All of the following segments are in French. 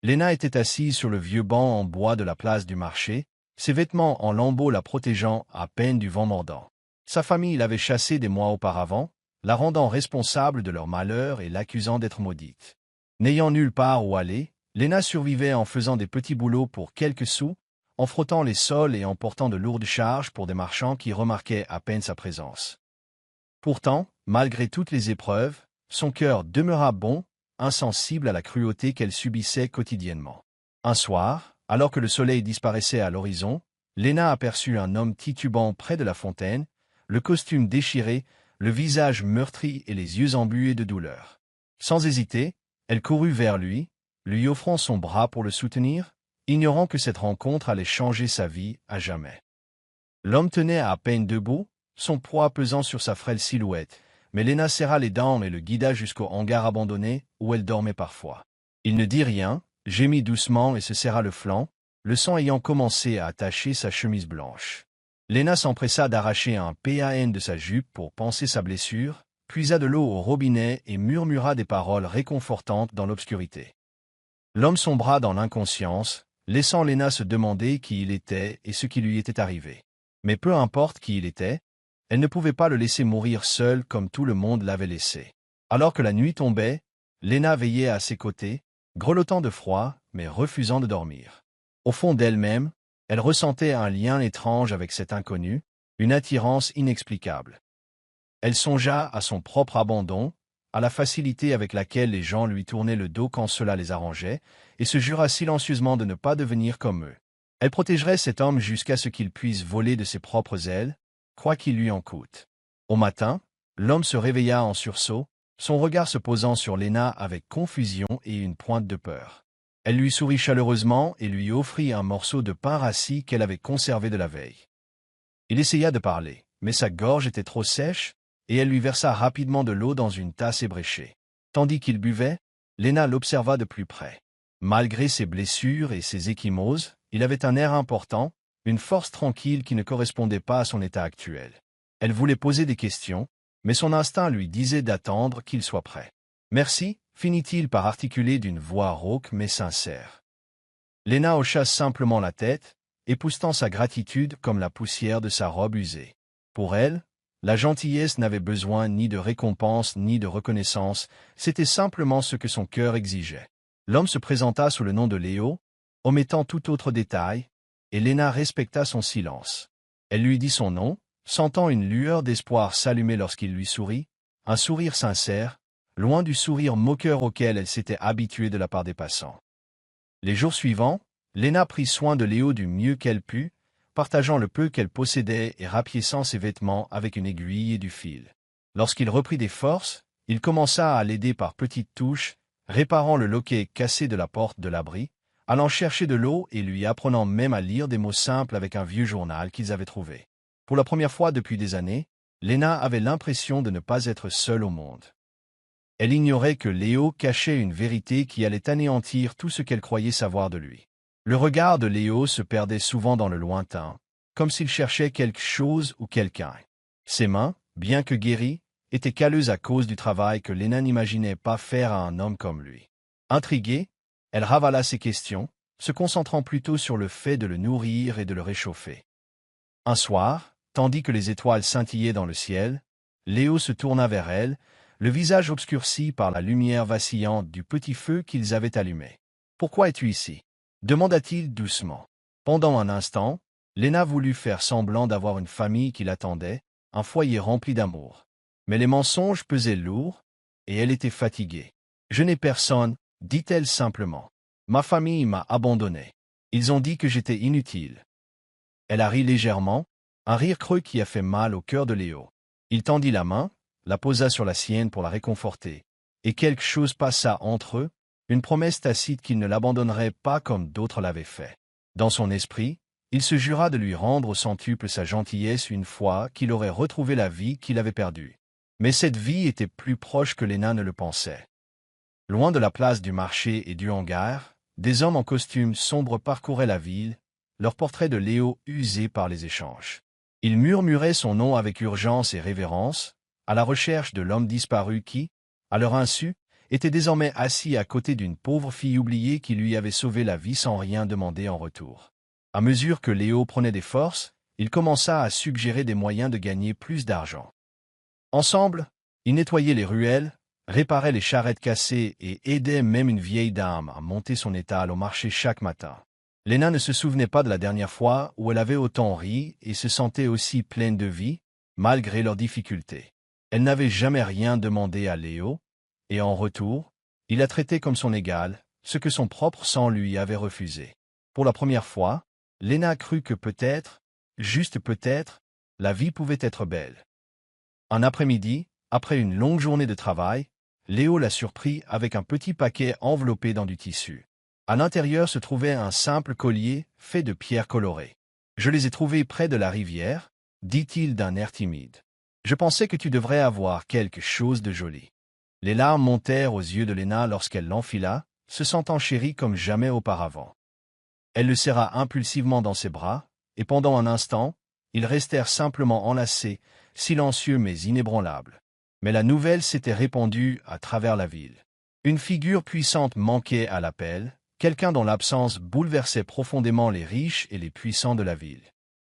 Léna était assise sur le vieux banc en bois de la place du marché, ses vêtements en lambeaux la protégeant à peine du vent mordant. Sa famille l'avait chassée des mois auparavant, la rendant responsable de leur malheur et l'accusant d'être maudite. N'ayant nulle part où aller, Léna survivait en faisant des petits boulots pour quelques sous, en frottant les sols et en portant de lourdes charges pour des marchands qui remarquaient à peine sa présence. Pourtant, malgré toutes les épreuves, son cœur demeura bon, insensible à la cruauté qu'elle subissait quotidiennement. Un soir, alors que le soleil disparaissait à l'horizon, Léna aperçut un homme titubant près de la fontaine, le costume déchiré, le visage meurtri et les yeux embués de douleur. Sans hésiter, elle courut vers lui, lui offrant son bras pour le soutenir, ignorant que cette rencontre allait changer sa vie à jamais. L'homme tenait à peine debout, son poids pesant sur sa frêle silhouette, mais Léna serra les dents et le guida jusqu'au hangar abandonné où elle dormait parfois. Il ne dit rien, gémit doucement et se serra le flanc, le sang ayant commencé à attacher sa chemise blanche. Léna s'empressa d'arracher un pan de sa jupe pour panser sa blessure, puisa de l'eau au robinet et murmura des paroles réconfortantes dans l'obscurité. L'homme sombra dans l'inconscience, laissant Léna se demander qui il était et ce qui lui était arrivé. Mais peu importe qui il était, elle ne pouvait pas le laisser mourir seul comme tout le monde l'avait laissé. Alors que la nuit tombait, Léna veillait à ses côtés, grelottant de froid, mais refusant de dormir. Au fond d'elle-même, elle ressentait un lien étrange avec cet inconnu, une attirance inexplicable. Elle songea à son propre abandon, à la facilité avec laquelle les gens lui tournaient le dos quand cela les arrangeait, et se jura silencieusement de ne pas devenir comme eux. Elle protégerait cet homme jusqu'à ce qu'il puisse voler de ses propres ailes, quoi qu'il lui en coûte. Au matin, l'homme se réveilla en sursaut, son regard se posant sur Léna avec confusion et une pointe de peur. Elle lui sourit chaleureusement et lui offrit un morceau de pain rassis qu'elle avait conservé de la veille. Il essaya de parler, mais sa gorge était trop sèche, et elle lui versa rapidement de l'eau dans une tasse ébréchée. Tandis qu'il buvait, Léna l'observa de plus près. Malgré ses blessures et ses ecchymoses, il avait un air important, une force tranquille qui ne correspondait pas à son état actuel. Elle voulait poser des questions, mais son instinct lui disait d'attendre qu'il soit prêt. « Merci », finit-il par articuler d'une voix rauque mais sincère. Léna hocha simplement la tête, époussetant sa gratitude comme la poussière de sa robe usée. Pour elle, la gentillesse n'avait besoin ni de récompense ni de reconnaissance, c'était simplement ce que son cœur exigeait. L'homme se présenta sous le nom de Léo, omettant tout autre détail, et Léna respecta son silence. Elle lui dit son nom, sentant une lueur d'espoir s'allumer lorsqu'il lui sourit, un sourire sincère, loin du sourire moqueur auquel elle s'était habituée de la part des passants. Les jours suivants, Léna prit soin de Léo du mieux qu'elle put, partageant le peu qu'elle possédait et rapiéçant ses vêtements avec une aiguille et du fil. Lorsqu'il reprit des forces, il commença à l'aider par petites touches, réparant le loquet cassé de la porte de l'abri, allant chercher de l'eau et lui apprenant même à lire des mots simples avec un vieux journal qu'ils avaient trouvé. Pour la première fois depuis des années, Léna avait l'impression de ne pas être seule au monde. Elle ignorait que Léo cachait une vérité qui allait anéantir tout ce qu'elle croyait savoir de lui. Le regard de Léo se perdait souvent dans le lointain, comme s'il cherchait quelque chose ou quelqu'un. Ses mains, bien que guéries, étaient calleuses à cause du travail que Léna n'imaginait pas faire à un homme comme lui. Intriguée, elle ravala ses questions, se concentrant plutôt sur le fait de le nourrir et de le réchauffer. Un soir, tandis que les étoiles scintillaient dans le ciel, Léo se tourna vers elle, le visage obscurci par la lumière vacillante du petit feu qu'ils avaient allumé. « Pourquoi es-tu ici » demanda-t-il doucement. Pendant un instant, Léna voulut faire semblant d'avoir une famille qui l'attendait, un foyer rempli d'amour. Mais les mensonges pesaient lourd, et elle était fatiguée. « Je n'ai personne », dit-elle simplement. « Ma famille m'a abandonnée. Ils ont dit que j'étais inutile. » Elle a ri légèrement, un rire creux qui a fait mal au cœur de Léo. Il tendit la main, la posa sur la sienne pour la réconforter, et quelque chose passa entre eux, une promesse tacite qu'il ne l'abandonnerait pas comme d'autres l'avaient fait. Dans son esprit, il se jura de lui rendre au centuple sa gentillesse une fois qu'il aurait retrouvé la vie qu'il avait perdue. Mais cette vie était plus proche que Léna ne le pensait. Loin de la place du marché et du hangar, des hommes en costume sombre parcouraient la ville, leur portrait de Léo usé par les échanges. Ils murmuraient son nom avec urgence et révérence, à la recherche de l'homme disparu qui, à leur insu, était désormais assis à côté d'une pauvre fille oubliée qui lui avait sauvé la vie sans rien demander en retour. À mesure que Léo prenait des forces, il commença à suggérer des moyens de gagner plus d'argent. Ensemble, ils nettoyaient les ruelles, réparaient les charrettes cassées et aidaient même une vieille dame à monter son étal au marché chaque matin. Léna ne se souvenait pas de la dernière fois où elle avait autant ri et se sentait aussi pleine de vie, malgré leurs difficultés. Elle n'avait jamais rien demandé à Léo, et en retour, il la traitait comme son égal, ce que son propre sang lui avait refusé. Pour la première fois, Léna crut que peut-être, juste peut-être, la vie pouvait être belle. Un après-midi, après une longue journée de travail, Léo la surprit avec un petit paquet enveloppé dans du tissu. À l'intérieur se trouvait un simple collier fait de pierres colorées. « Je les ai trouvés près de la rivière, » dit-il d'un air timide. « Je pensais que tu devrais avoir quelque chose de joli. » Les larmes montèrent aux yeux de Léna lorsqu'elle l'enfila, se sentant chérie comme jamais auparavant. Elle le serra impulsivement dans ses bras, et pendant un instant, ils restèrent simplement enlacés, silencieux mais inébranlables. Mais la nouvelle s'était répandue à travers la ville. Une figure puissante manquait à l'appel, quelqu'un dont l'absence bouleversait profondément les riches et les puissants de la ville.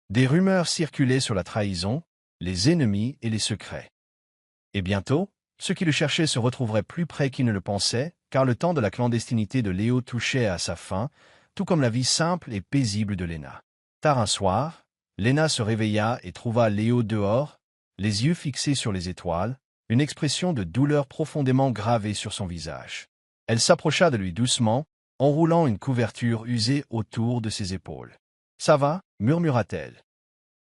Des rumeurs circulaient sur la trahison, les ennemis et les secrets. Et bientôt, ceux qui le cherchaient se retrouveraient plus près qu'ils ne le pensaient, car le temps de la clandestinité de Léo touchait à sa fin, tout comme la vie simple et paisible de Léna. Tard un soir, Léna se réveilla et trouva Léo dehors, les yeux fixés sur les étoiles, une expression de douleur profondément gravée sur son visage. Elle s'approcha de lui doucement, enroulant une couverture usée autour de ses épaules. « Ça va » murmura-t-elle.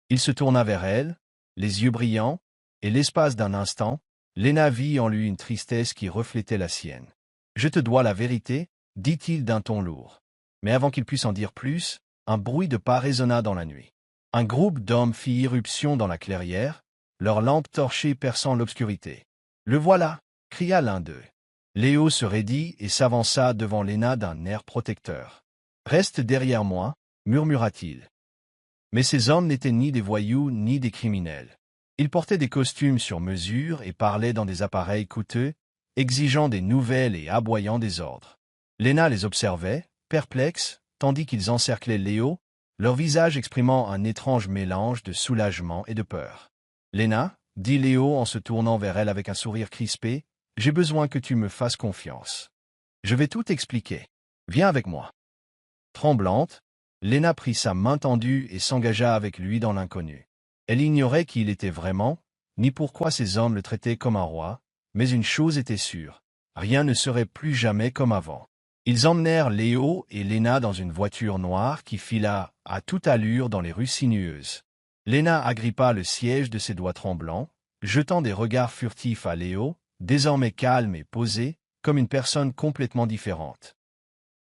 Il se tourna vers elle, les yeux brillants, et l'espace d'un instant, Léna vit en lui une tristesse qui reflétait la sienne. « Je te dois la vérité, » dit-il d'un ton lourd. Mais avant qu'il puisse en dire plus, un bruit de pas résonna dans la nuit. Un groupe d'hommes fit irruption dans la clairière, leurs lampes torchées perçant l'obscurité. « Le voilà !» cria l'un d'eux. Léo se raidit et s'avança devant Léna d'un air protecteur. « Reste derrière moi » murmura-t-il. Mais ces hommes n'étaient ni des voyous ni des criminels. Ils portaient des costumes sur mesure et parlaient dans des appareils coûteux, exigeant des nouvelles et aboyant des ordres. Léna les observait, perplexe, tandis qu'ils encerclaient Léo, leur visage exprimant un étrange mélange de soulagement et de peur. « Léna, » dit Léo en se tournant vers elle avec un sourire crispé, « j'ai besoin que tu me fasses confiance. Je vais tout expliquer. Viens avec moi. » Tremblante, Léna prit sa main tendue et s'engagea avec lui dans l'inconnu. Elle ignorait qui il était vraiment, ni pourquoi ces hommes le traitaient comme un roi, mais une chose était sûre, rien ne serait plus jamais comme avant. Ils emmenèrent Léo et Léna dans une voiture noire qui fila à toute allure dans les rues sinueuses. Léna agrippa le siège de ses doigts tremblants, jetant des regards furtifs à Léo, désormais calme et posé, comme une personne complètement différente.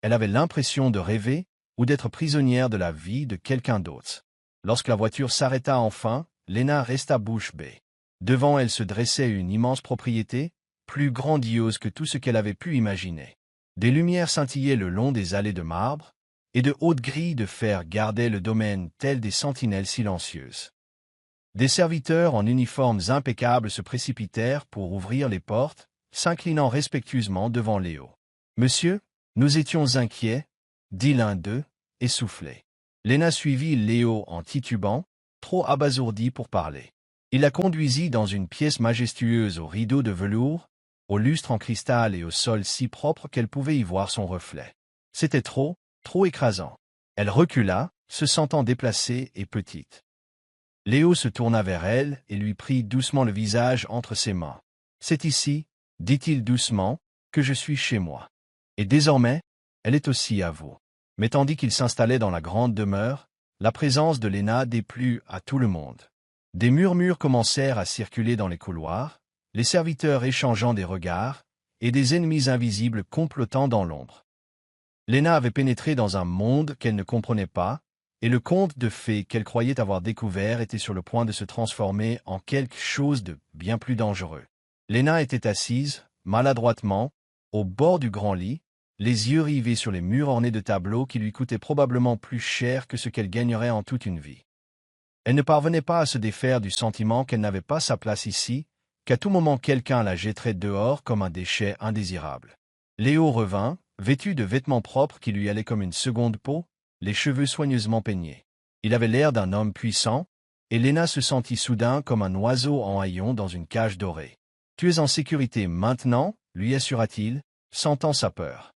Elle avait l'impression de rêver ou d'être prisonnière de la vie de quelqu'un d'autre. Lorsque la voiture s'arrêta enfin, Léna resta bouche bée. Devant elle se dressait une immense propriété, plus grandiose que tout ce qu'elle avait pu imaginer. Des lumières scintillaient le long des allées de marbre, et de hautes grilles de fer gardaient le domaine telles des sentinelles silencieuses. Des serviteurs en uniformes impeccables se précipitèrent pour ouvrir les portes, s'inclinant respectueusement devant Léo. « Monsieur, nous étions inquiets, » dit l'un d'eux, essoufflé. Léna suivit Léo en titubant, trop abasourdi pour parler. Il la conduisit dans une pièce majestueuse aux rideaux de velours, aux lustres en cristal et au sol si propre qu'elle pouvait y voir son reflet. C'était trop écrasant. Elle recula, se sentant déplacée et petite. Léo se tourna vers elle et lui prit doucement le visage entre ses mains. « C'est ici, » dit-il doucement, « que je suis chez moi. Et désormais, elle est aussi à vous. » Mais tandis qu'il s'installait dans la grande demeure, la présence de Léna déplut à tout le monde. Des murmures commencèrent à circuler dans les couloirs, les serviteurs échangeant des regards, et des ennemis invisibles complotant dans l'ombre. Léna avait pénétré dans un monde qu'elle ne comprenait pas, et le conte de fées qu'elle croyait avoir découvert était sur le point de se transformer en quelque chose de bien plus dangereux. Léna était assise, maladroitement, au bord du grand lit, les yeux rivés sur les murs ornés de tableaux qui lui coûtaient probablement plus cher que ce qu'elle gagnerait en toute une vie. Elle ne parvenait pas à se défaire du sentiment qu'elle n'avait pas sa place ici, qu'à tout moment quelqu'un la jetterait dehors comme un déchet indésirable. Léo revint, vêtu de vêtements propres qui lui allaient comme une seconde peau, les cheveux soigneusement peignés. Il avait l'air d'un homme puissant, et Léna se sentit soudain comme un oiseau en haillons dans une cage dorée. « Tu es en sécurité maintenant, lui assura-t-il, sentant sa peur.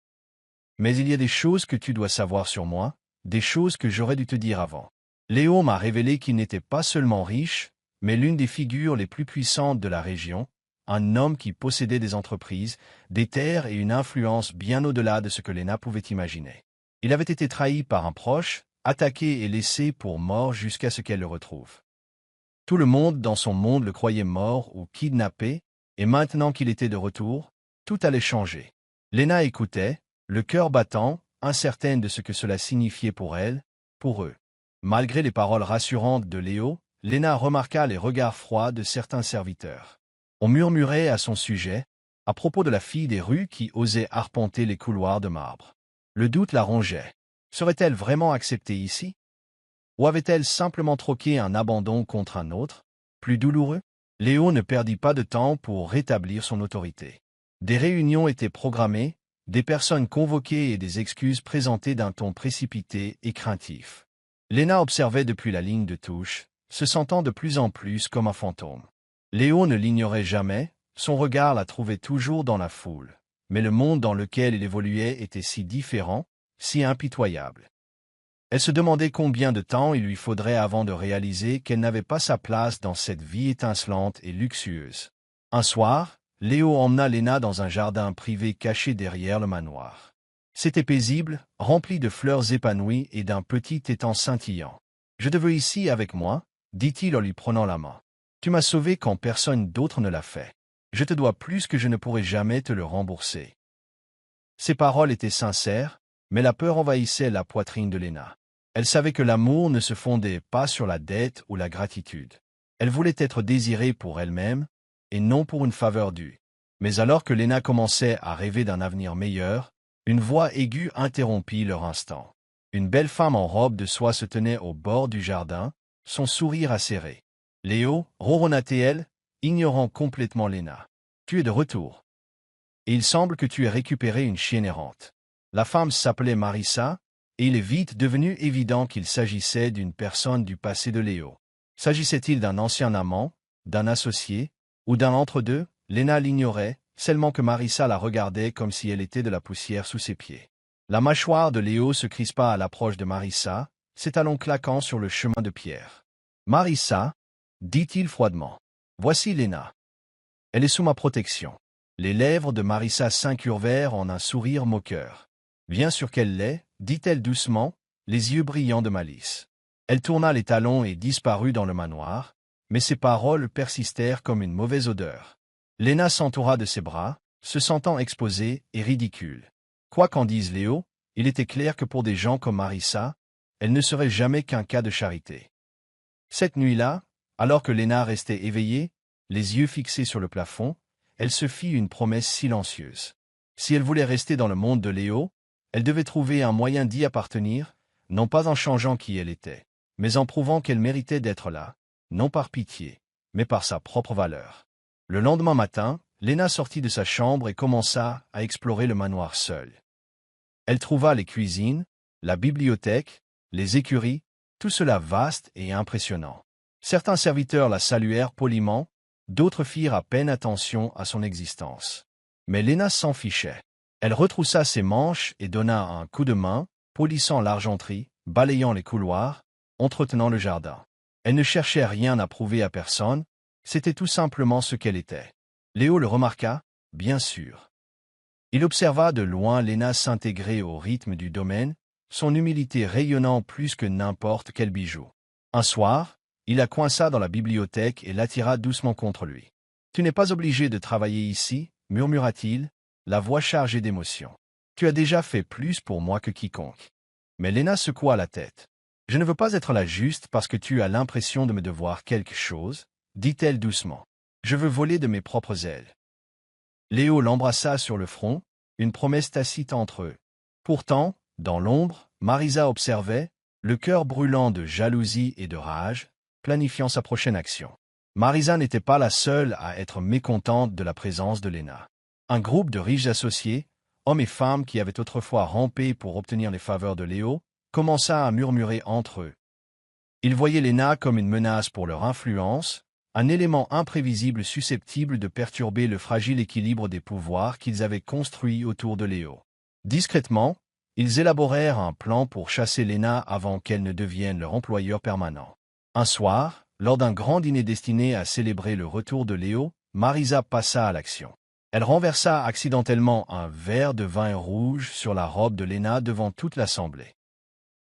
Mais il y a des choses que tu dois savoir sur moi, des choses que j'aurais dû te dire avant. Léo m'a révélé qu'il n'était pas seulement riche, mais l'une des figures les plus puissantes de la région, un homme qui possédait des entreprises, des terres et une influence bien au-delà de ce que Léna pouvait imaginer. Il avait été trahi par un proche, attaqué et laissé pour mort jusqu'à ce qu'elle le retrouve. Tout le monde dans son monde le croyait mort ou kidnappé, et maintenant qu'il était de retour, tout allait changer. Léna écoutait, le cœur battant, incertaine de ce que cela signifiait pour elle, pour eux. Malgré les paroles rassurantes de Léo, Léna remarqua les regards froids de certains serviteurs. On murmurait à son sujet, à propos de la fille des rues qui osait arpenter les couloirs de marbre. Le doute la rongeait. Serait-elle vraiment acceptée ici? Ou avait-elle simplement troqué un abandon contre un autre, plus douloureux? Léo ne perdit pas de temps pour rétablir son autorité. Des réunions étaient programmées, des personnes convoquées et des excuses présentées d'un ton précipité et craintif. Léna observait depuis la ligne de touche, se sentant de plus en plus comme un fantôme. Léo ne l'ignorait jamais, son regard la trouvait toujours dans la foule, mais le monde dans lequel il évoluait était si différent, si impitoyable. Elle se demandait combien de temps il lui faudrait avant de réaliser qu'elle n'avait pas sa place dans cette vie étincelante et luxueuse. Un soir, Léo emmena Léna dans un jardin privé caché derrière le manoir. C'était paisible, rempli de fleurs épanouies et d'un petit étang scintillant. « Je te veux ici avec moi, » dit-il en lui prenant la main. « Tu m'as sauvé quand personne d'autre ne l'a fait. Je te dois plus que je ne pourrai jamais te le rembourser. » Ces paroles étaient sincères, mais la peur envahissait la poitrine de Léna. Elle savait que l'amour ne se fondait pas sur la dette ou la gratitude. Elle voulait être désirée pour elle-même, et non pour une faveur due. Mais alors que Léna commençait à rêver d'un avenir meilleur, une voix aiguë interrompit leur instant. Une belle femme en robe de soie se tenait au bord du jardin, son sourire acéré. « Léo, » ronronna-t-elle, ignorant complètement Léna. « Tu es de retour. Et il semble que tu aies récupéré une chienne errante. » La femme s'appelait Marissa, et il est vite devenu évident qu'il s'agissait d'une personne du passé de Léo. S'agissait-il d'un ancien amant, d'un associé, ou d'un entre-deux? Léna l'ignorait, seulement que Marissa la regardait comme si elle était de la poussière sous ses pieds. La mâchoire de Léo se crispa à l'approche de Marissa, ses talons claquant sur le chemin de pierre. « Marissa, » dit-il froidement, « voici Léna. Elle est sous ma protection. » Les lèvres de Marissa s'incurvèrent en un sourire moqueur. « Bien sûr qu'elle l'est, » dit-elle doucement, les yeux brillants de malice. Elle tourna les talons et disparut dans le manoir, mais ses paroles persistèrent comme une mauvaise odeur. Léna s'entoura de ses bras, se sentant exposée et ridicule. Quoi qu'en dise Léo, il était clair que pour des gens comme Marissa, elle ne serait jamais qu'un cas de charité. Cette nuit-là, alors que Léna restait éveillée, les yeux fixés sur le plafond, elle se fit une promesse silencieuse. Si elle voulait rester dans le monde de Léo, elle devait trouver un moyen d'y appartenir, non pas en changeant qui elle était, mais en prouvant qu'elle méritait d'être là, non par pitié, mais par sa propre valeur. Le lendemain matin, Léna sortit de sa chambre et commença à explorer le manoir seule. Elle trouva les cuisines, la bibliothèque, les écuries, tout cela vaste et impressionnant. Certains serviteurs la saluèrent poliment, d'autres firent à peine attention à son existence. Mais Léna s'en fichait. Elle retroussa ses manches et donna un coup de main, polissant l'argenterie, balayant les couloirs, entretenant le jardin. Elle ne cherchait rien à prouver à personne, c'était tout simplement ce qu'elle était. Léo le remarqua, bien sûr. Il observa de loin Léna s'intégrer au rythme du domaine, son humilité rayonnant plus que n'importe quel bijou. Un soir, il la coinça dans la bibliothèque et l'attira doucement contre lui. « Tu n'es pas obligé de travailler ici, » murmura-t-il, la voix chargée d'émotion. « Tu as déjà fait plus pour moi que quiconque. » Mais Léna secoua la tête. « Je ne veux pas être là juste parce que tu as l'impression de me devoir quelque chose, » dit-elle doucement. « Je veux voler de mes propres ailes. » Léo l'embrassa sur le front, une promesse tacite entre eux. Pourtant, dans l'ombre, Marissa observait, le cœur brûlant de jalousie et de rage, planifiant sa prochaine action. Marisa n'était pas la seule à être mécontente de la présence de Lena. Un groupe de riches associés, hommes et femmes qui avaient autrefois rampé pour obtenir les faveurs de Léo, commença à murmurer entre eux. Ils voyaient Lena comme une menace pour leur influence, un élément imprévisible susceptible de perturber le fragile équilibre des pouvoirs qu'ils avaient construit autour de Léo. Discrètement, ils élaborèrent un plan pour chasser Lena avant qu'elle ne devienne leur employeur permanent. Un soir, lors d'un grand dîner destiné à célébrer le retour de Léo, Marisa passa à l'action. Elle renversa accidentellement un verre de vin rouge sur la robe de Lena devant toute l'assemblée.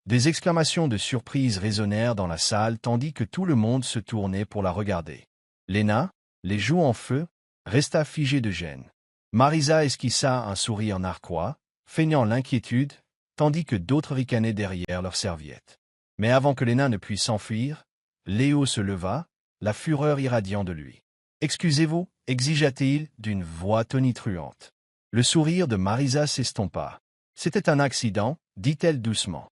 Des exclamations de surprise résonnèrent dans la salle tandis que tout le monde se tournait pour la regarder. Lena, les joues en feu, resta figée de gêne. Marisa esquissa un sourire narquois, feignant l'inquiétude, tandis que d'autres ricanaient derrière leurs serviettes. Mais avant que Lena ne puisse s'enfuir, Léo se leva, la fureur irradiant de lui. « Excusez-vous » exigea-t-il d'une voix tonitruante. Le sourire de Marisa s'estompa. « C'était un accident » dit-elle doucement.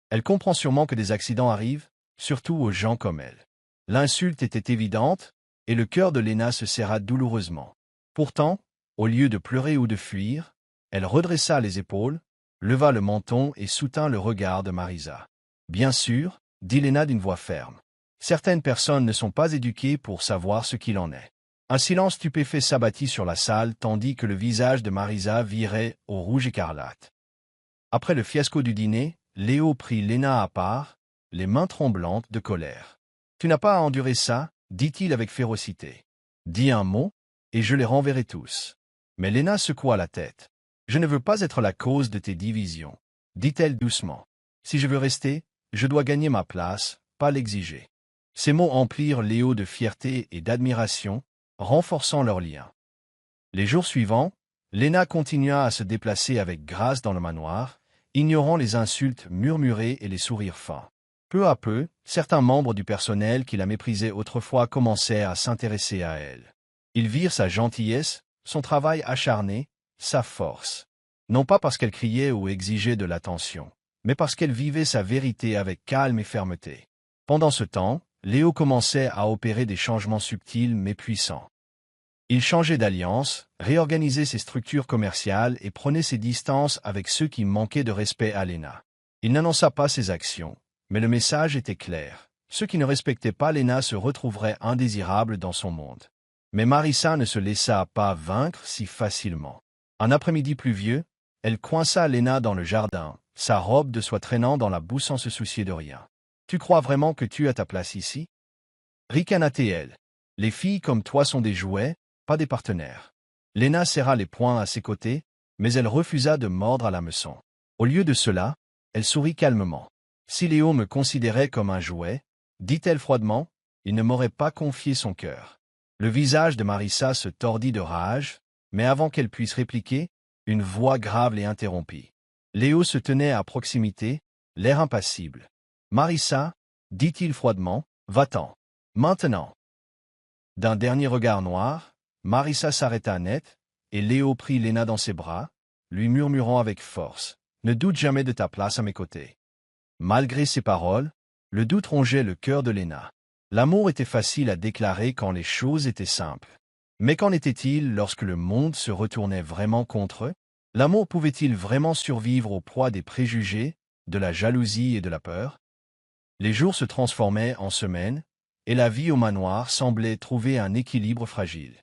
Elle comprend sûrement que des accidents arrivent, surtout aux gens comme elle. L'insulte était évidente, et le cœur de Lena se serra douloureusement. Pourtant, au lieu de pleurer ou de fuir, elle redressa les épaules, leva le menton et soutint le regard de Marisa. « Bien sûr » dit Lena d'une voix ferme. « Certaines personnes ne sont pas éduquées pour savoir ce qu'il en est. » Un silence stupéfait s'abattit sur la salle tandis que le visage de Marisa virait au rouge écarlate. Après le fiasco du dîner, Léo prit Lena à part, les mains tremblantes de colère. « Tu n'as pas à endurer ça, » dit-il avec férocité. « Dis un mot, et je les renverrai tous. » Mais Lena secoua la tête. « Je ne veux pas être la cause de tes divisions, » dit-elle doucement. « Si je veux rester, je dois gagner ma place, pas l'exiger. » Ces mots emplirent Léo de fierté et d'admiration, renforçant leur lien. Les jours suivants, Lena continua à se déplacer avec grâce dans le manoir, ignorant les insultes murmurées et les sourires fins. Peu à peu, certains membres du personnel qui la méprisaient autrefois commencèrent à s'intéresser à elle. Ils virent sa gentillesse, son travail acharné, sa force. Non pas parce qu'elle criait ou exigeait de l'attention, mais parce qu'elle vivait sa vérité avec calme et fermeté. Pendant ce temps, Léo commençait à opérer des changements subtils mais puissants. Il changeait d'alliance, réorganisait ses structures commerciales et prenait ses distances avec ceux qui manquaient de respect à Lena. Il n'annonça pas ses actions, mais le message était clair. Ceux qui ne respectaient pas Lena se retrouveraient indésirables dans son monde. Mais Marisa ne se laissa pas vaincre si facilement. Un après-midi pluvieux, elle coinça Lena dans le jardin, sa robe de soie traînant dans la boue sans se soucier de rien. « Tu crois vraiment que tu as ta place ici » ricana-t-elle. « Les filles comme toi sont des jouets, pas des partenaires. » Lena serra les poings à ses côtés, mais elle refusa de mordre à l'hameçon. Au lieu de cela, elle sourit calmement. « Si Léo me considérait comme un jouet, dit-elle froidement, il ne m'aurait pas confié son cœur. » Le visage de Marisa se tordit de rage, mais avant qu'elle puisse répliquer, une voix grave les interrompit. Léo se tenait à proximité, l'air impassible. « Marisa, dit-il froidement, va-t'en. Maintenant. » D'un dernier regard noir, Marisa s'arrêta net, et Léo prit Lena dans ses bras, lui murmurant avec force, « Ne doute jamais de ta place à mes côtés. » Malgré ces paroles, le doute rongeait le cœur de Lena. L'amour était facile à déclarer quand les choses étaient simples. Mais qu'en était-il lorsque le monde se retournait vraiment contre eux? L'amour pouvait-il vraiment survivre au poids des préjugés, de la jalousie et de la peur? Les jours se transformaient en semaines, et la vie au manoir semblait trouver un équilibre fragile.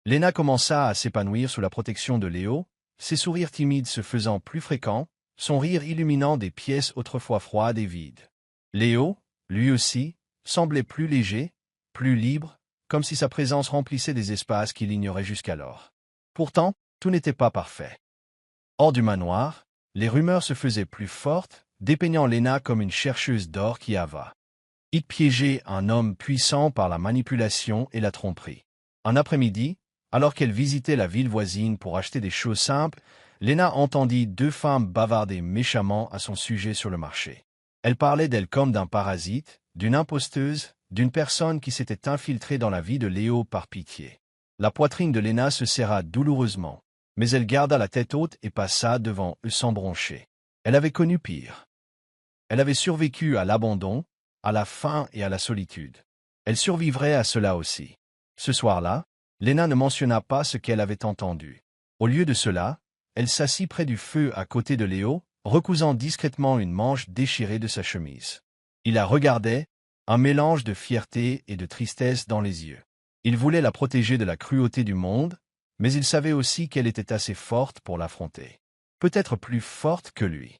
Lena commença à s'épanouir sous la protection de Léo, ses sourires timides se faisant plus fréquents, son rire illuminant des pièces autrefois froides et vides. Léo, lui aussi, semblait plus léger, plus libre, comme si sa présence remplissait des espaces qu'il ignorait jusqu'alors. Pourtant, tout n'était pas parfait. Hors du manoir, les rumeurs se faisaient plus fortes, dépeignant Lena comme une chercheuse d'or qui avait piégé un homme puissant par la manipulation et la tromperie. Un après-midi, alors qu'elle visitait la ville voisine pour acheter des choses simples, Lena entendit deux femmes bavarder méchamment à son sujet sur le marché. Elles parlaient d'elle comme d'un parasite, d'une imposteuse, d'une personne qui s'était infiltrée dans la vie de Léo par pitié. La poitrine de Lena se serra douloureusement, mais elle garda la tête haute et passa devant eux sans broncher. Elle avait connu pire. Elle avait survécu à l'abandon, à la faim et à la solitude. Elle survivrait à cela aussi. Ce soir-là, Léna ne mentionna pas ce qu'elle avait entendu. Au lieu de cela, elle s'assit près du feu à côté de Léo, recousant discrètement une manche déchirée de sa chemise. Il la regardait, un mélange de fierté et de tristesse dans les yeux. Il voulait la protéger de la cruauté du monde, mais il savait aussi qu'elle était assez forte pour l'affronter. Peut-être plus forte que lui.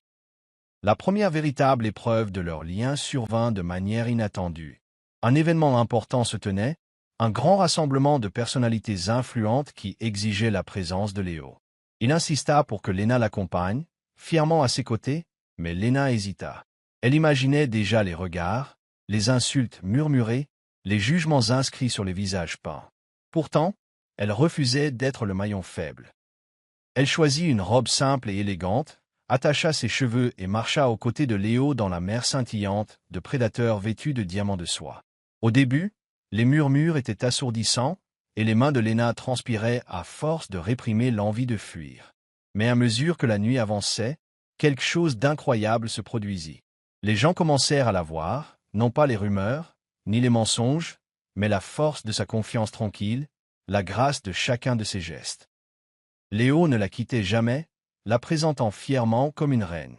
La première véritable épreuve de leur lien survint de manière inattendue. Un événement important se tenait, un grand rassemblement de personnalités influentes qui exigeait la présence de Léo. Il insista pour que Léna l'accompagne, fièrement à ses côtés, mais Léna hésita. Elle imaginait déjà les regards, les insultes murmurées, les jugements inscrits sur les visages peints. Pourtant, elle refusait d'être le maillon faible. Elle choisit une robe simple et élégante, attacha ses cheveux et marcha aux côtés de Léo dans la mer scintillante de prédateurs vêtus de diamants de soie. Au début, les murmures étaient assourdissants, et les mains de Léna transpiraient à force de réprimer l'envie de fuir. Mais à mesure que la nuit avançait, quelque chose d'incroyable se produisit. Les gens commencèrent à la voir, non pas les rumeurs, ni les mensonges, mais la force de sa confiance tranquille, la grâce de chacun de ses gestes. Léo ne la quittait jamais, la présentant fièrement comme une reine.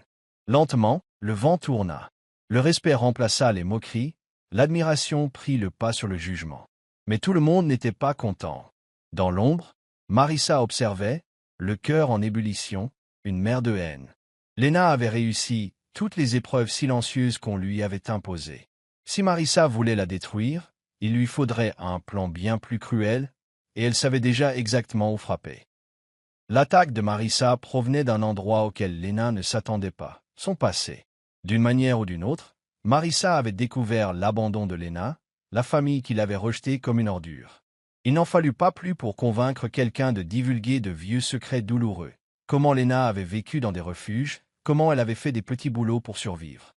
Lentement, le vent tourna. Le respect remplaça les moqueries, l'admiration prit le pas sur le jugement. Mais tout le monde n'était pas content. Dans l'ombre, Marissa observait, le cœur en ébullition, une mer de haine. Léna avait réussi toutes les épreuves silencieuses qu'on lui avait imposées. Si Marissa voulait la détruire, il lui faudrait un plan bien plus cruel, et elle savait déjà exactement où frapper. L'attaque de Marissa provenait d'un endroit auquel Léna ne s'attendait pas, son passé. D'une manière ou d'une autre, Marissa avait découvert l'abandon de Léna, la famille qui l'avait rejetée comme une ordure. Il n'en fallut pas plus pour convaincre quelqu'un de divulguer de vieux secrets douloureux. Comment Léna avait vécu dans des refuges, comment elle avait fait des petits boulots pour survivre.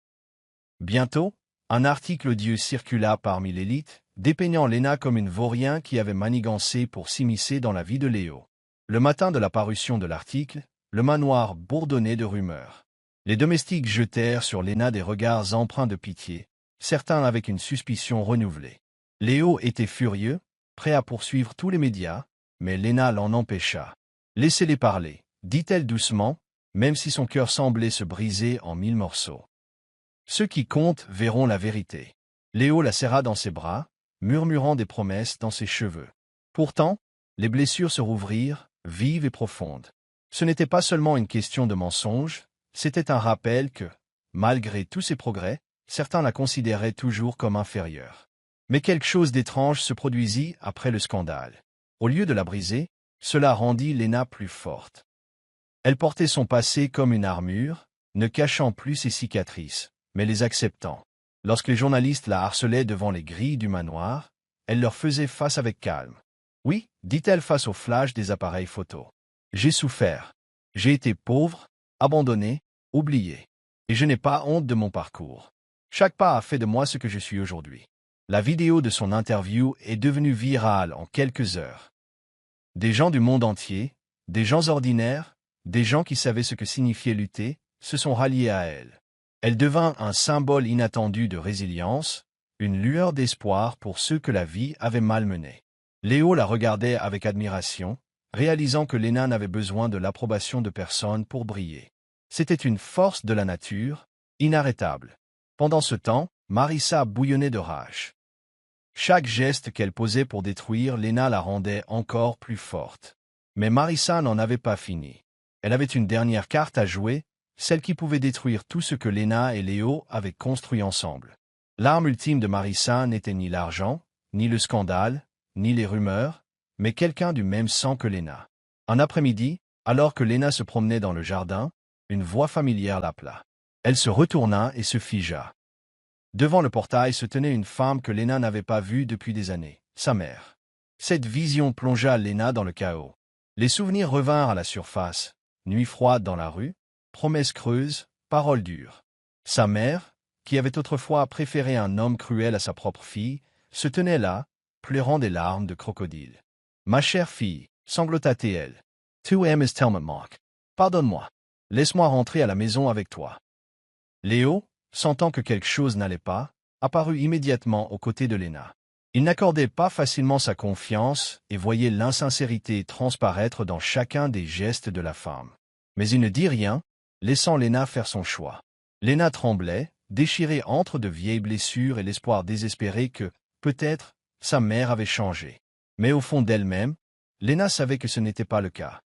Bientôt, un article odieux circula parmi l'élite, dépeignant Léna comme une vaurien qui avait manigancé pour s'immiscer dans la vie de Léo. Le matin de la parution de l'article, le manoir bourdonnait de rumeurs. Les domestiques jetèrent sur Léna des regards empreints de pitié, certains avec une suspicion renouvelée. Léo était furieux, prêt à poursuivre tous les médias, mais Léna l'en empêcha. « Laissez-les parler », dit-elle doucement, même si son cœur semblait se briser en 1000 morceaux. Ceux qui comptent verront la vérité. Léo la serra dans ses bras, murmurant des promesses dans ses cheveux. Pourtant, les blessures se rouvrirent, vives et profondes. Ce n'était pas seulement une question de mensonge, c'était un rappel que, malgré tous ses progrès, certains la considéraient toujours comme inférieure. Mais quelque chose d'étrange se produisit après le scandale. Au lieu de la briser, cela rendit Léna plus forte. Elle portait son passé comme une armure, ne cachant plus ses cicatrices, mais les acceptant. Lorsque les journalistes la harcelaient devant les grilles du manoir, elle leur faisait face avec calme. « Oui, dit-elle face au flash des appareils photo. J'ai souffert. J'ai été pauvre, abandonné, oublié. Et je n'ai pas honte de mon parcours. Chaque pas a fait de moi ce que je suis aujourd'hui. » La vidéo de son interview est devenue virale en quelques heures. Des gens du monde entier, des gens ordinaires, des gens qui savaient ce que signifiait lutter, se sont ralliés à elle. Elle devint un symbole inattendu de résilience, une lueur d'espoir pour ceux que la vie avait malmenés. Léo la regardait avec admiration, réalisant que Léna n'avait besoin de l'approbation de personne pour briller. C'était une force de la nature, inarrêtable. Pendant ce temps, Marissa bouillonnait de rage. Chaque geste qu'elle posait pour détruire Léna la rendait encore plus forte. Mais Marissa n'en avait pas fini. Elle avait une dernière carte à jouer, celle qui pouvait détruire tout ce que Léna et Léo avaient construit ensemble. L'arme ultime de Marissa n'était ni l'argent, ni le scandale, ni les rumeurs, mais quelqu'un du même sang que Léna. Un après-midi, alors que Léna se promenait dans le jardin, une voix familière l'appela. Elle se retourna et se figea. Devant le portail se tenait une femme que Léna n'avait pas vue depuis des années, sa mère. Cette vision plongea Léna dans le chaos. Les souvenirs revinrent à la surface, nuit froide dans la rue, promesses creuses, paroles dures. Sa mère, qui avait autrefois préféré un homme cruel à sa propre fille, se tenait là, pleurant des larmes de crocodile. « Ma chère fille, sanglota-t-elle. Tu aimes tellement Marc. Pardonne-moi. Laisse-moi rentrer à la maison avec toi. » Léo, sentant que quelque chose n'allait pas, apparut immédiatement aux côtés de Léna. Il n'accordait pas facilement sa confiance et voyait l'insincérité transparaître dans chacun des gestes de la femme. Mais il ne dit rien, laissant Léna faire son choix. Léna tremblait, déchirée entre de vieilles blessures et l'espoir désespéré que, peut-être, sa mère avait changé. Mais au fond d'elle-même, Léna savait que ce n'était pas le cas.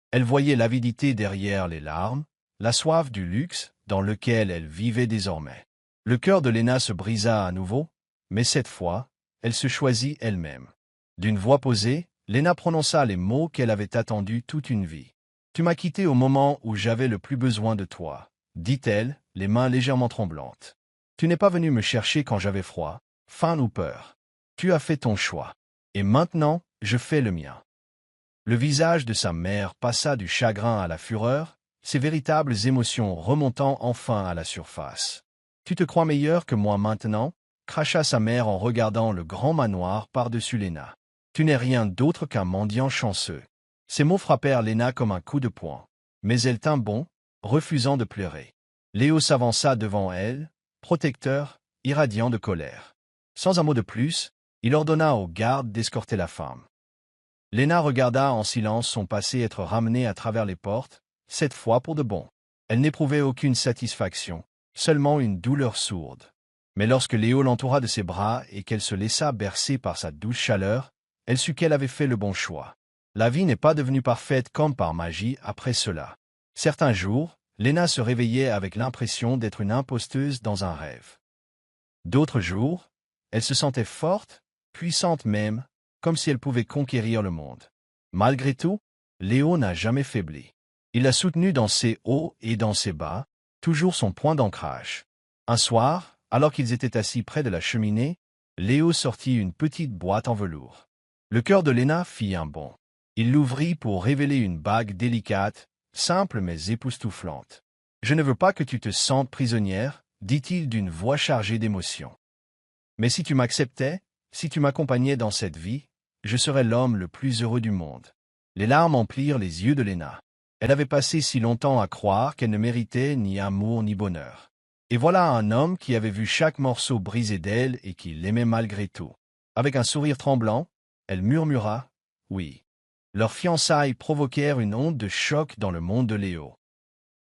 Elle voyait l'avidité derrière les larmes, la soif du luxe dans lequel elle vivait désormais. Le cœur de Léna se brisa à nouveau, mais cette fois, elle se choisit elle-même. D'une voix posée, Léna prononça les mots qu'elle avait attendus toute une vie. « Tu m'as quitté au moment où j'avais le plus besoin de toi », dit-elle, les mains légèrement tremblantes. « Tu n'es pas venu me chercher quand j'avais froid, faim ou peur. Tu as fait ton choix. Et maintenant, je fais le mien. » Le visage de sa mère passa du chagrin à la fureur, ses véritables émotions remontant enfin à la surface. « Tu te crois meilleur que moi maintenant ?» cracha sa mère en regardant le grand manoir par-dessus Léna. « Tu n'es rien d'autre qu'un mendiant chanceux. » Ces mots frappèrent Léna comme un coup de poing. Mais elle tint bon, refusant de pleurer. Léo s'avança devant elle, protecteur, irradiant de colère. Sans un mot de plus, il ordonna aux gardes d'escorter la femme. Léna regarda en silence son passé être ramené à travers les portes, cette fois pour de bon. Elle n'éprouvait aucune satisfaction, seulement une douleur sourde. Mais lorsque Léo l'entoura de ses bras et qu'elle se laissa bercer par sa douce chaleur, elle sut qu'elle avait fait le bon choix. La vie n'est pas devenue parfaite comme par magie après cela. Certains jours, Léna se réveillait avec l'impression d'être une imposteuse dans un rêve. D'autres jours, elle se sentait forte, puissante même, comme si elle pouvait conquérir le monde. Malgré tout, Léo n'a jamais faibli. Il l'a soutenue dans ses hauts et dans ses bas, toujours son point d'ancrage. Un soir, alors qu'ils étaient assis près de la cheminée, Léo sortit une petite boîte en velours. Le cœur de Léna fit un bond. Il l'ouvrit pour révéler une bague délicate, simple mais époustouflante. « Je ne veux pas que tu te sentes prisonnière, » dit-il d'une voix chargée d'émotion. « Mais si tu m'acceptais, si tu m'accompagnais dans cette vie, je serais l'homme le plus heureux du monde. » Les larmes emplirent les yeux de Léna. Elle avait passé si longtemps à croire qu'elle ne méritait ni amour ni bonheur. Et voilà un homme qui avait vu chaque morceau brisé d'elle et qui l'aimait malgré tout. Avec un sourire tremblant, elle murmura « Oui ». Leurs fiançailles provoquèrent une onde de choc dans le monde de Léo.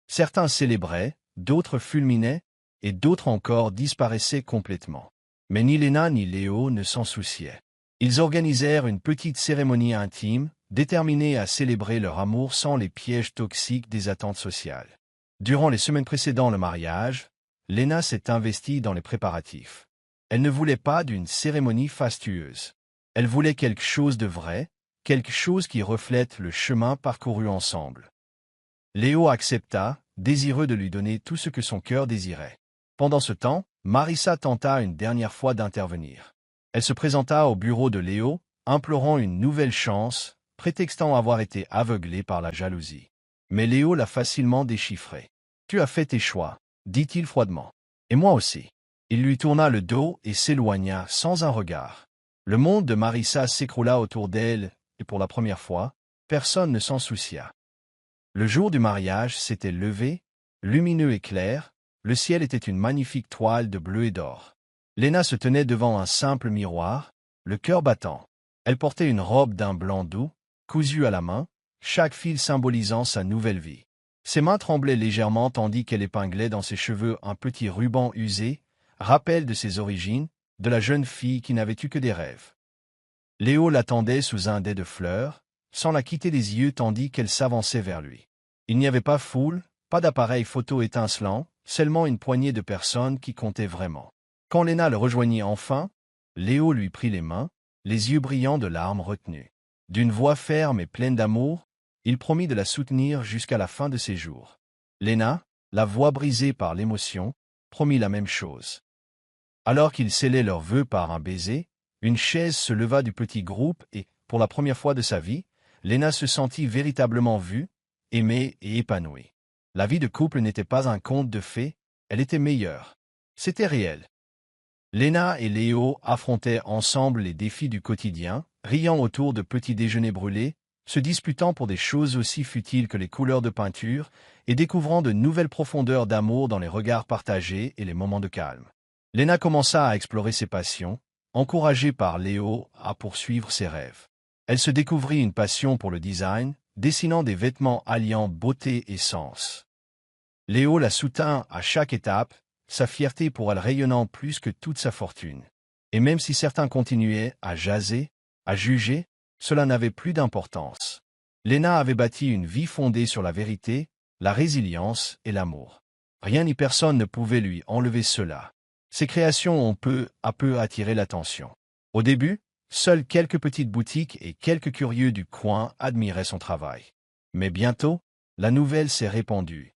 Certains célébraient, d'autres fulminaient, et d'autres encore disparaissaient complètement. Mais ni Léna ni Léo ne s'en souciaient. Ils organisèrent une petite cérémonie intime, déterminés à célébrer leur amour sans les pièges toxiques des attentes sociales. Durant les semaines précédant le mariage, Léna s'est investie dans les préparatifs. Elle ne voulait pas d'une cérémonie fastueuse. Elle voulait quelque chose de vrai, quelque chose qui reflète le chemin parcouru ensemble. Léo accepta, désireux de lui donner tout ce que son cœur désirait. Pendant ce temps, Marissa tenta une dernière fois d'intervenir. Elle se présenta au bureau de Léo, implorant une nouvelle chance, prétextant avoir été aveuglée par la jalousie. Mais Léo l'a facilement déchiffré. « Tu as fait tes choix », dit-il froidement. « Et moi aussi. » Il lui tourna le dos et s'éloigna sans un regard. Le monde de Marissa s'écroula autour d'elle, et pour la première fois, personne ne s'en soucia. Le jour du mariage s'était levé, lumineux et clair, le ciel était une magnifique toile de bleu et d'or. Léna se tenait devant un simple miroir, le cœur battant. Elle portait une robe d'un blanc doux, cousue à la main, chaque fil symbolisant sa nouvelle vie. Ses mains tremblaient légèrement tandis qu'elle épinglait dans ses cheveux un petit ruban usé, rappel de ses origines, de la jeune fille qui n'avait eu que des rêves. Léo l'attendait sous un dais de fleurs, sans la quitter des yeux tandis qu'elle s'avançait vers lui. Il n'y avait pas foule, pas d'appareil photo étincelant, seulement une poignée de personnes qui comptaient vraiment. Quand Léna le rejoignit enfin, Léo lui prit les mains, les yeux brillants de larmes retenues. D'une voix ferme et pleine d'amour, il promit de la soutenir jusqu'à la fin de ses jours. Léna, la voix brisée par l'émotion, promit la même chose. Alors qu'ils scellaient leurs vœux par un baiser, une chaise se leva du petit groupe et, pour la première fois de sa vie, Léna se sentit véritablement vue, aimée et épanouie. La vie de couple n'était pas un conte de fées, elle était meilleure. C'était réel. Léna et Léo affrontaient ensemble les défis du quotidien, riant autour de petits déjeuners brûlés, se disputant pour des choses aussi futiles que les couleurs de peinture et découvrant de nouvelles profondeurs d'amour dans les regards partagés et les moments de calme. Léna commença à explorer ses passions, encouragée par Léo à poursuivre ses rêves. Elle se découvrit une passion pour le design, dessinant des vêtements alliant beauté et sens. Léo la soutint à chaque étape, sa fierté pour elle rayonnant plus que toute sa fortune. Et même si certains continuaient à jaser, à juger, cela n'avait plus d'importance. Léna avait bâti une vie fondée sur la vérité, la résilience et l'amour. Rien ni personne ne pouvait lui enlever cela. Ses créations ont peu à peu attiré l'attention. Au début, seules quelques petites boutiques et quelques curieux du coin admiraient son travail. Mais bientôt, la nouvelle s'est répandue.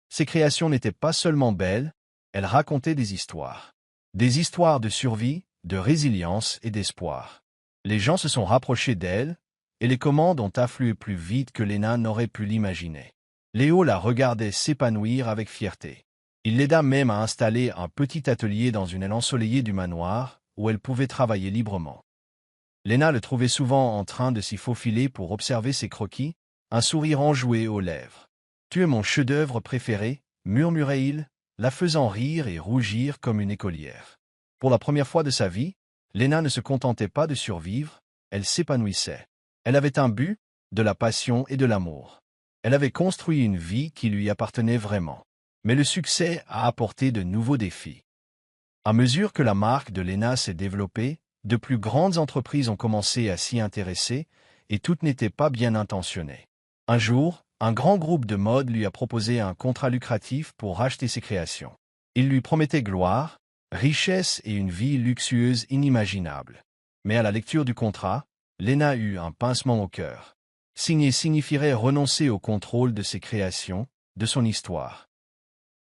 Ses créations n'étaient pas seulement belles, elles racontaient des histoires. Des histoires de survie, de résilience et d'espoir. Les gens se sont rapprochés d'elle, et les commandes ont afflué plus vite que Léna n'aurait pu l'imaginer. Léo la regardait s'épanouir avec fierté. Il l'aida même à installer un petit atelier dans une aile ensoleillée du manoir, où elle pouvait travailler librement. Léna le trouvait souvent en train de s'y faufiler pour observer ses croquis, un sourire enjoué aux lèvres. « Tu es mon chef-d'œuvre préféré » murmurait-il, la faisant rire et rougir comme une écolière. Pour la première fois de sa vie, Léna ne se contentait pas de survivre, elle s'épanouissait. Elle avait un but, de la passion et de l'amour. Elle avait construit une vie qui lui appartenait vraiment. Mais le succès a apporté de nouveaux défis. À mesure que la marque de Léna s'est développée, de plus grandes entreprises ont commencé à s'y intéresser, et toutes n'étaient pas bien intentionnées. Un jour, un grand groupe de mode lui a proposé un contrat lucratif pour racheter ses créations. Il lui promettait gloire, richesse et une vie luxueuse inimaginable. Mais à la lecture du contrat, Léna eut un pincement au cœur. Signer signifierait renoncer au contrôle de ses créations, de son histoire.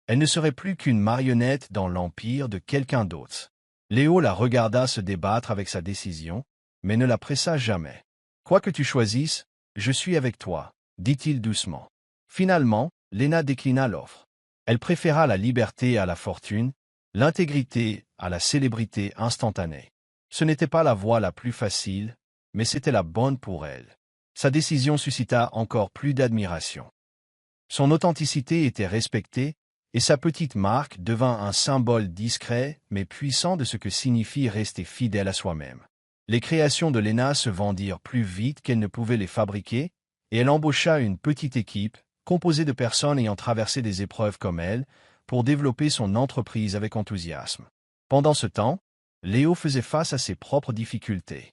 Elle ne serait plus qu'une marionnette dans l'empire de quelqu'un d'autre. Léo la regarda se débattre avec sa décision, mais ne la pressa jamais. « Quoi que tu choisisses, je suis avec toi », dit-il doucement. Finalement, Léna déclina l'offre. Elle préféra la liberté à la fortune, l'intégrité à la célébrité instantanée. Ce n'était pas la voie la plus facile, mais c'était la bonne pour elle. Sa décision suscita encore plus d'admiration. Son authenticité était respectée, et sa petite marque devint un symbole discret mais puissant de ce que signifie rester fidèle à soi-même. Les créations de Léna se vendirent plus vite qu'elle ne pouvait les fabriquer, et elle embaucha une petite équipe, composée de personnes ayant traversé des épreuves comme elle, pour développer son entreprise avec enthousiasme. Pendant ce temps, Léo faisait face à ses propres difficultés.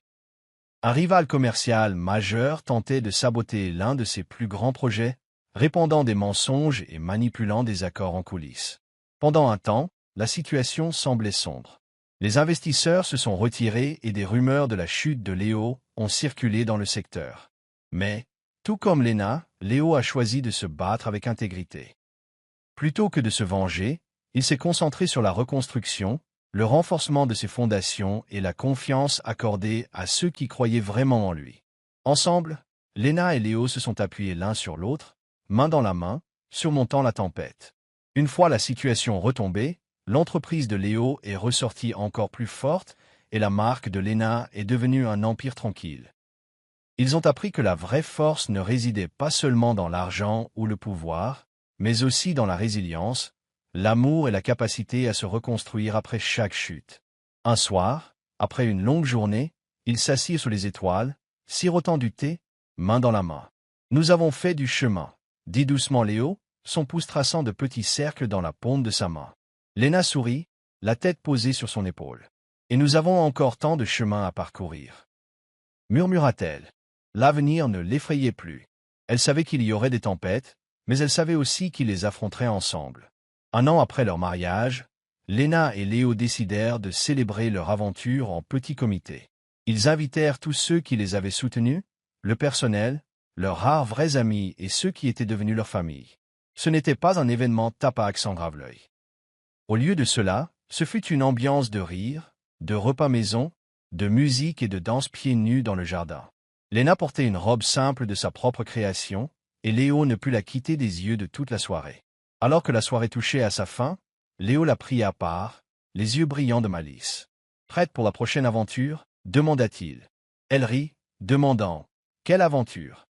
Un rival commercial majeur tentait de saboter l'un de ses plus grands projets, répandant des mensonges et manipulant des accords en coulisses. Pendant un temps, la situation semblait sombre. Les investisseurs se sont retirés et des rumeurs de la chute de Léo ont circulé dans le secteur. Mais, tout comme Léna, Léo a choisi de se battre avec intégrité. Plutôt que de se venger, il s'est concentré sur la reconstruction, le renforcement de ses fondations et la confiance accordée à ceux qui croyaient vraiment en lui. Ensemble, Léna et Léo se sont appuyés l'un sur l'autre, main dans la main, surmontant la tempête. Une fois la situation retombée, l'entreprise de Léo est ressortie encore plus forte et la marque de Léna est devenue un empire tranquille. Ils ont appris que la vraie force ne résidait pas seulement dans l'argent ou le pouvoir, mais aussi dans la résilience, l'amour et la capacité à se reconstruire après chaque chute. Un soir, après une longue journée, ils s'assirent sous les étoiles, sirotant du thé, main dans la main. « Nous avons fait du chemin », dit doucement Léo, son pouce traçant de petits cercles dans la paume de sa main. Léna sourit, la tête posée sur son épaule. « Et nous avons encore tant de chemin à parcourir. » murmura-t-elle. L'avenir ne l'effrayait plus. Elle savait qu'il y aurait des tempêtes, mais elle savait aussi qu'ils les affronteraient ensemble. Un an après leur mariage, Léna et Léo décidèrent de célébrer leur aventure en petit comité. Ils invitèrent tous ceux qui les avaient soutenus, le personnel, leurs rares vrais amis et ceux qui étaient devenus leur famille. Ce n'était pas un événement tape-à sans grave-l'œil. Au lieu de cela, ce fut une ambiance de rire, de repas maison, de musique et de danse pieds nus dans le jardin. Léna portait une robe simple de sa propre création, et Léo ne put la quitter des yeux de toute la soirée. Alors que la soirée touchait à sa fin, Léo la prit à part, les yeux brillants de malice. « Prête pour la prochaine aventure ?» demanda-t-il. Elle rit, demandant « Quelle aventure ?»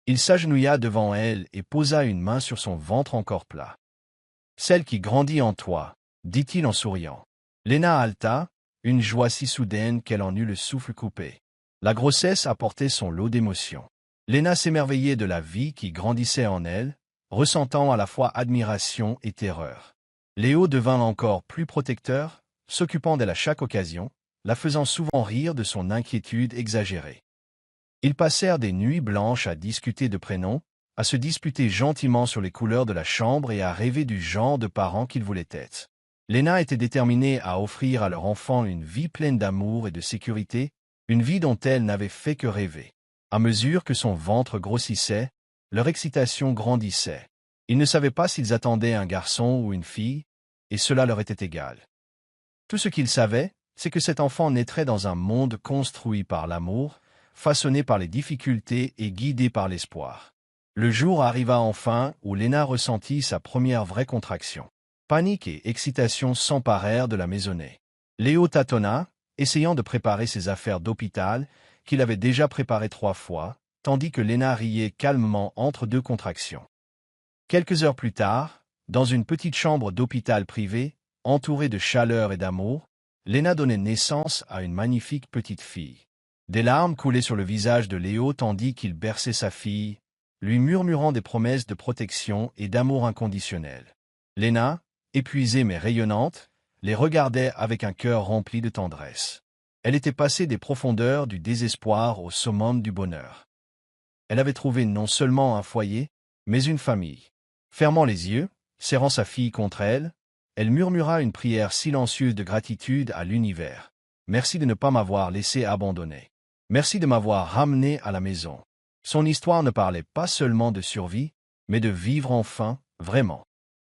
Il s'agenouilla devant elle et posa une main sur son ventre encore plat. « Celle qui grandit en toi », dit-il en souriant. Léna haleta, une joie si soudaine qu'elle en eut le souffle coupé. La grossesse apportait son lot d'émotions. Léna s'émerveillait de la vie qui grandissait en elle, ressentant à la fois admiration et terreur. Léo devint encore plus protecteur, s'occupant d'elle à chaque occasion, la faisant souvent rire de son inquiétude exagérée. Ils passèrent des nuits blanches à discuter de prénoms, à se disputer gentiment sur les couleurs de la chambre et à rêver du genre de parents qu'ils voulaient être. Léna était déterminée à offrir à leur enfant une vie pleine d'amour et de sécurité, une vie dont elle n'avait fait que rêver. À mesure que son ventre grossissait, leur excitation grandissait. Ils ne savaient pas s'ils attendaient un garçon ou une fille, et cela leur était égal. Tout ce qu'ils savaient, c'est que cet enfant naîtrait dans un monde construit par l'amour, façonné par les difficultés et guidé par l'espoir. Le jour arriva enfin où Léna ressentit sa première vraie contraction. Panique et excitation s'emparèrent de la maisonnée. Léo tâtonna, essayant de préparer ses affaires d'hôpital, qu'il avait déjà préparées 3 fois, tandis que Léna riait calmement entre 2 contractions. Quelques heures plus tard, dans une petite chambre d'hôpital privée, entourée de chaleur et d'amour, Léna donnait naissance à une magnifique petite fille. Des larmes coulaient sur le visage de Léo tandis qu'il berçait sa fille, lui murmurant des promesses de protection et d'amour inconditionnel. Léna, épuisée mais rayonnante, les regardait avec un cœur rempli de tendresse. Elle était passée des profondeurs du désespoir au summum du bonheur. Elle avait trouvé non seulement un foyer, mais une famille. Fermant les yeux, serrant sa fille contre elle, elle murmura une prière silencieuse de gratitude à l'univers. Merci de ne pas m'avoir laissé abandonner. Merci de m'avoir ramené à la maison. Son histoire ne parlait pas seulement de survie, mais de vivre enfin, vraiment.